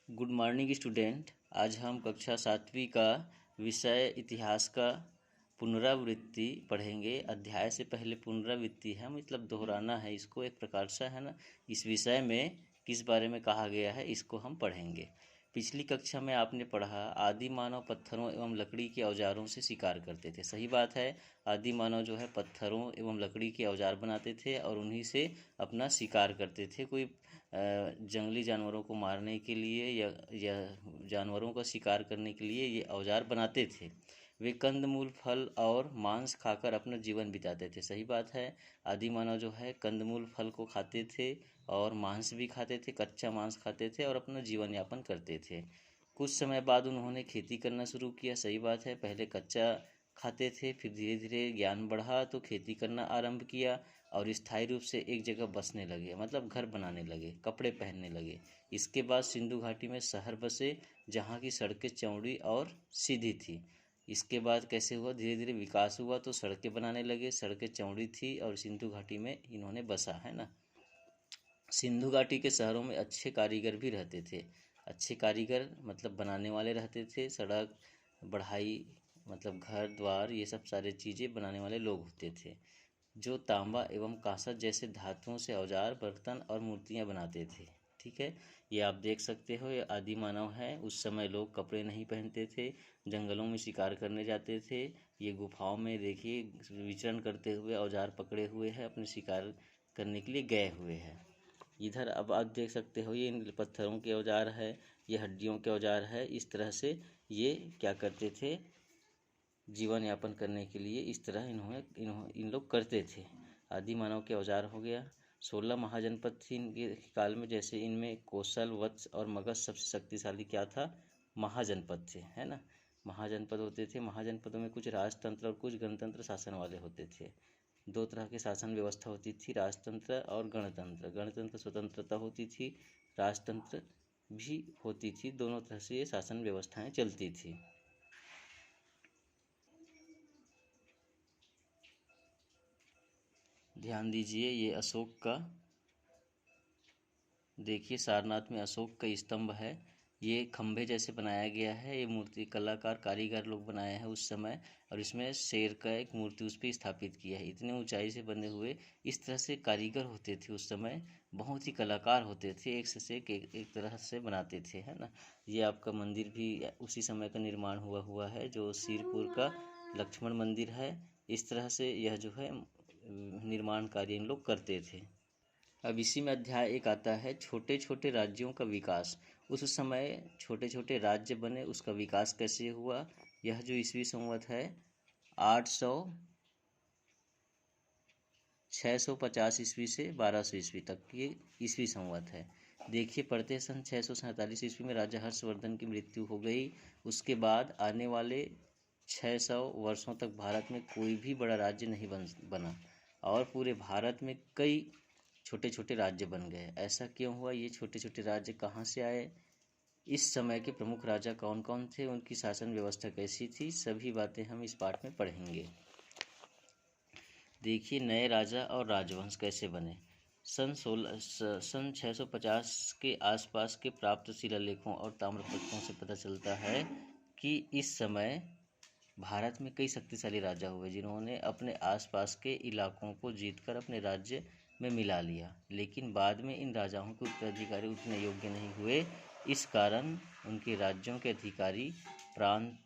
Good morning student. आज हम कक्षा 7वीं का विषय इतिहास का पुनरावृत्ति पढ़ेंगे। अध्याय से पहले पुनरावृत्ति है, मतलब दोहराना है इसको, एक प्रकार से, है ना। इस विषय में किस बारे में कहा गया है इसको हम पढ़ेंगे। पिछली कक्षा में आपने पढ़ा आदि मानव पत्थरों एवं लकड़ी के औजारों से शिकार करते थे। सही बात है, आदि मानव जो है पत्थरों एवं लकड़ी के औजार बनाते थे और उन्हीं से अपना शिकार करते थे। कोई जंगली जानवरों को मारने के लिए या जानवरों का शिकार करने के लिए ये औजार बनाते थे। वे कंदमूल, फल और मांस खाकर अपना जीवन बिताते थे। सही बात है, आदि मानव जो है कंदमूल फल को खाते थे और मांस भी खाते थे, कच्चा मांस खाते थे और अपना जीवन यापन करते थे। कुछ समय बाद उन्होंने खेती करना शुरू किया। सही बात है, पहले कच्चा खाते थे, फिर धीरे धीरे ज्ञान बढ़ा तो खेती करना आरंभ किया और स्थायी रूप से एक जगह बसने लगे, मतलब घर बनाने लगे, कपड़े पहनने लगे। इसके बाद सिंधु घाटी में शहर बसे जहाँ की सड़कें चौड़ी और सीधी थी। इसके बाद कैसे हुआ, धीरे धीरे विकास हुआ तो सड़कें बनाने लगे, सड़कें चौड़ी थी और सिंधु घाटी में इन्होंने बसा, है ना। सिंधु घाटी के शहरों में अच्छे कारीगर भी रहते थे। अच्छे कारीगर मतलब बनाने वाले रहते थे। सड़क, बढ़ाई, मतलब घर द्वार, ये सब सारे चीज़ें बनाने वाले लोग होते थे जो तांबा एवं कांसा जैसे धातुओं से औजार, बर्तन और मूर्तियां बनाते थे। ठीक है, ये आप देख सकते हो, ये आदि मानव है। उस समय लोग कपड़े नहीं पहनते थे, जंगलों में शिकार करने जाते थे। ये गुफाओं में देखिए विचरण करते हुए औजार पकड़े हुए हैं, अपने शिकार करने के लिए गए हुए हैं। इधर अब आप देख सकते हो ये इन पत्थरों के औजार है, ये हड्डियों के औजार है। इस तरह से ये क्या करते थे, जीवन यापन करने के लिए इस तरह इन लोग करते थे। आदि मानव के औजार हो गया। 16 महाजनपद थी इनके काल में, जैसे इनमें कौशल, वत्स और मगध सबसे शक्तिशाली क्या था, महाजनपद थे, है ना। महाजनपद होते थे। महाजनपदों में कुछ राजतंत्र और कुछ गणतंत्र शासन वाले होते थे। दो तरह की शासन व्यवस्था होती थी, राजतंत्र और गणतंत्र। गणतंत्र स्वतंत्रता होती थी, राजतंत्र भी होती थी। दोनों तरह से ये शासन व्यवस्थाएं चलती थी। ध्यान दीजिए, ये अशोक का, देखिए सारनाथ में अशोक का स्तंभ है। ये खंभे जैसे बनाया गया है। ये मूर्ति कलाकार, कारीगर लोग बनाए हैं उस समय, और इसमें शेर का एक मूर्ति उस पर स्थापित किया है। इतने ऊंचाई से बने हुए, इस तरह से कारीगर होते थे उस समय, बहुत ही कलाकार होते थे, एक से एक तरह से बनाते थे, है ना। ये आपका मंदिर भी उसी समय का निर्माण हुआ है, जो सिरपुर का लक्ष्मण मंदिर है। इस तरह से यह जो है निर्माण कार्य इन लोग करते थे। अब इसी में अध्याय एक आता है, छोटे छोटे राज्यों का विकास। उस समय छोटे छोटे राज्य बने, उसका विकास कैसे हुआ। यह जो ईस्वी संवत है 650 ईस्वी से 1200 ईस्वी तक ये ईस्वी संवत है। देखिए पढ़ते सन 647 ईस्वी में राजा हर्षवर्धन की मृत्यु हो गई। उसके बाद आने वाले 600 वर्षों तक भारत में कोई भी बड़ा राज्य नहीं बना और पूरे भारत में कई छोटे छोटे राज्य बन गए। ऐसा क्यों हुआ, ये छोटे छोटे राज्य कहाँ से आए, इस समय के प्रमुख राजा कौन कौन थे, उनकी शासन व्यवस्था कैसी थी, सभी बातें हम इस पाठ में पढ़ेंगे। देखिए नए राजा और राजवंश कैसे बने। सन 650 के आसपास के प्राप्त शिलालेखों और ताम्रपत्रों से पता चलता है कि इस समय भारत में कई शक्तिशाली राजा हुए जिन्होंने अपने आसपास के इलाकों को जीतकर अपने राज्य में मिला लिया। लेकिन बाद में इन राजाओं के उत्तराधिकारी उतने योग्य नहीं हुए। इस कारण उनके राज्यों के अधिकारी, प्रांत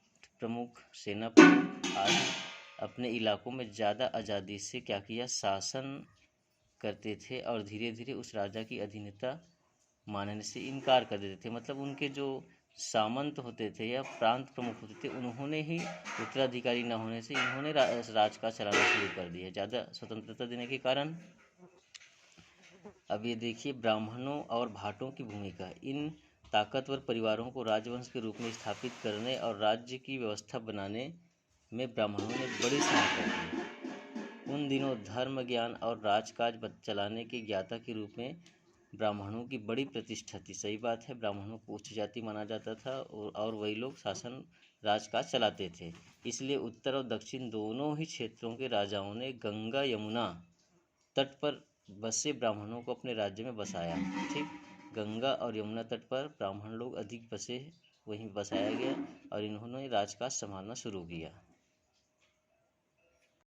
प्रमुख, सेना प्रमुख आदि अपने इलाकों में ज़्यादा आज़ादी से क्या किया, शासन करते थे और धीरे धीरे उस राजा की अधीनता मानने से इनकार कर देते थे। मतलब उनके जो सामंत होते थे या प्रांत प्रमुख होते थे, उन्होंने ही उत्तराधिकारी न होने से इन्होंने राजकाज चलाना शुरू कर दिया, ज़्यादा स्वतंत्रता देने के कारण। अब ये देखिए ब्राह्मणों और भाटों की भूमिका। इन ताकतवर परिवारों को राजवंश के रूप में स्थापित करने और राज्य की व्यवस्था बनाने में ब्राह्मणों ने बड़ी सहायता की। उन दिनों धर्म, ज्ञान और राजकाज चलाने के ज्ञाता के रूप में ब्राह्मणों की बड़ी प्रतिष्ठा थी। सही बात है, ब्राह्मणों को उच्च जाति माना जाता था और वही लोग शासन राजकाज चलाते थे। इसलिए उत्तर और दक्षिण दोनों ही क्षेत्रों के राजाओं ने गंगा यमुना तट पर बसे ब्राह्मणों को अपने राज्य में बसाया। ठीक, गंगा और यमुना तट पर ब्राह्मण लोग अधिक बसे, वहीं बसाया गया और इन्होंने राजकाज संभालना शुरू किया।